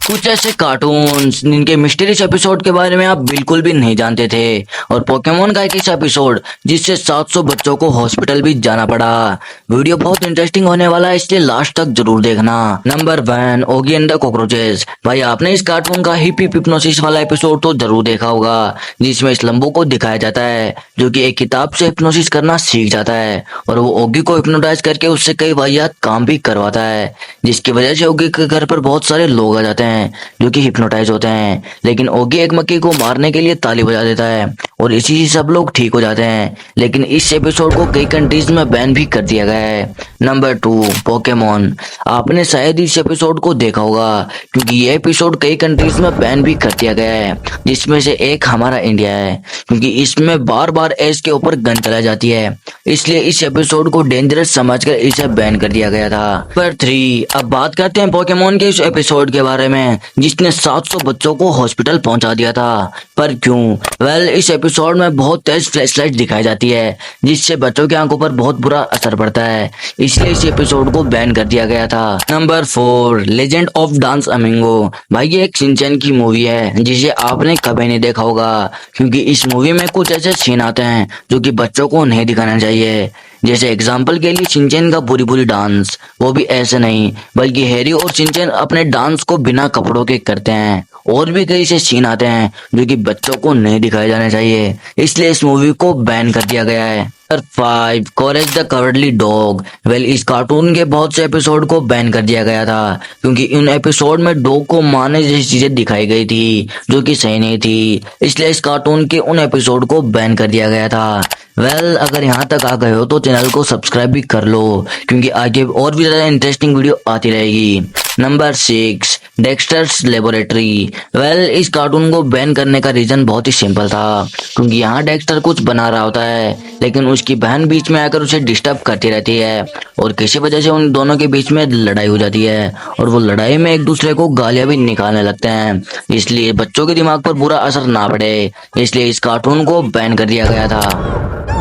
कुछ ऐसे कार्टून्स जिनके मिस्टीरियस एपिसोड के बारे में आप बिल्कुल भी नहीं जानते थे, और पोकेमोन का एक ऐसा एपिसोड जिससे 700 बच्चों को हॉस्पिटल भी जाना पड़ा। वीडियो बहुत इंटरेस्टिंग होने वाला है, इसलिए लास्ट तक जरूर देखना। Number 1, Oggy and the cockroaches. भाई आपने इस कार्टून का हिप्नोसिस वाला एपिसोड तो जरूर देखा होगा, जिसमें इस लंबू को दिखाया जाता है जो कि एक किताब से हिप्नोसिस करना सीख जाता है, और वो ओगी को हिप्नोटाइज करके उससे कई वाहियात काम भी करवाता है, जिसकी वजह से ओगी के घर पर बहुत सारे लोग आ जाते हैं जो कि हिप्नोटाइज होते हैं। लेकिन ओगी एक मक्खी को मारने के लिए ताली बजा देता है और इसी से सब लोग ठीक हो जाते हैं। लेकिन इस एपिसोड को कई कंट्रीज में बैन भी कर दिया गया है। Number 2, Pokemon. आपने शायद इस एपिसोड को देखा होगा, क्योंकि ये एपिसोड कई कंट्रीज में बैन भी कर दिया गया है, जिसमें से एक हमारा इंडिया है, क्योंकि इसमें बार बार एज के ऊपर गन चलाई जाती है, इसलिए इस एपिसोड को डेंजरस समझकर इसे बैन कर दिया गया था। नंबर 3, अब बात करते हैं पोकेमोन के इस एपिसोड के बारे में जिसने 700 बच्चों को हॉस्पिटल पहुंचा दिया था। पर क्यों? वेल, इस एपिसोड में बहुत तेज फ्लैशलाइट दिखाई जाती है, जिससे बच्चों की आंखों पर बहुत बुरा असर पड़ता है, इसलिए इस एपिसोड को बैन कर दिया गया था। Number 4, legend of dance Amingo. भाई ये एक शिनचैन की मूवी है जिसे आपने कभी नहीं देखा होगा, क्योंकि इस मूवी में कुछ ऐसे सीन आते हैं जो कि बच्चों को नहीं दिखाना चाहिए। जैसे एग्जाम्पल के लिए शिनचैन का बुरी बुरी डांस, वो भी ऐसे नहीं बल्कि हैरी और शिनचैन अपने डांस को बिना कपड़ों के करते हैं। और भी कई से सीन आते हैं जो कि बच्चों को नहीं दिखाए जाने चाहिए, इसलिए इस मूवी को बैन कर दिया गया है। Number 5, Courage the Cowardly Dog. Well, इस कार्टून के बहुत से एपिसोड को बैन कर दिया गया था, क्योंकि इन एपिसोड में डॉग को मारने जैसी चीजें दिखाई गई थी जो कि सही नहीं थी, इसलिए इस कार्टून के उन एपिसोड को बैन कर दिया गया था। वेल, अगर यहाँ तक आ गए हो तो चैनल को सब्सक्राइब भी कर लो, क्योंकि आगे और भी ज्यादा इंटरेस्टिंग वीडियो आती रहेगी। Number 6, Dexters laboratory. वेल, इस कार्टून को बैन करने का रीजन बहुत ही सिंपल था, क्योंकि यहाँ डेक्स्टर कुछ बना रहा होता है, लेकिन उसकी बहन बीच में आकर उसे डिस्टर्ब करती रहती है, और किसी वजह से उन दोनों के बीच में लड़ाई हो जाती है, और वो लड़ाई में एक दूसरे को गालियां भी निकालने लगते हैं, इसलिए बच्चों के दिमाग पर बुरा असर ना पड़े, इसलिए इस कार्टून को बैन कर दिया गया था।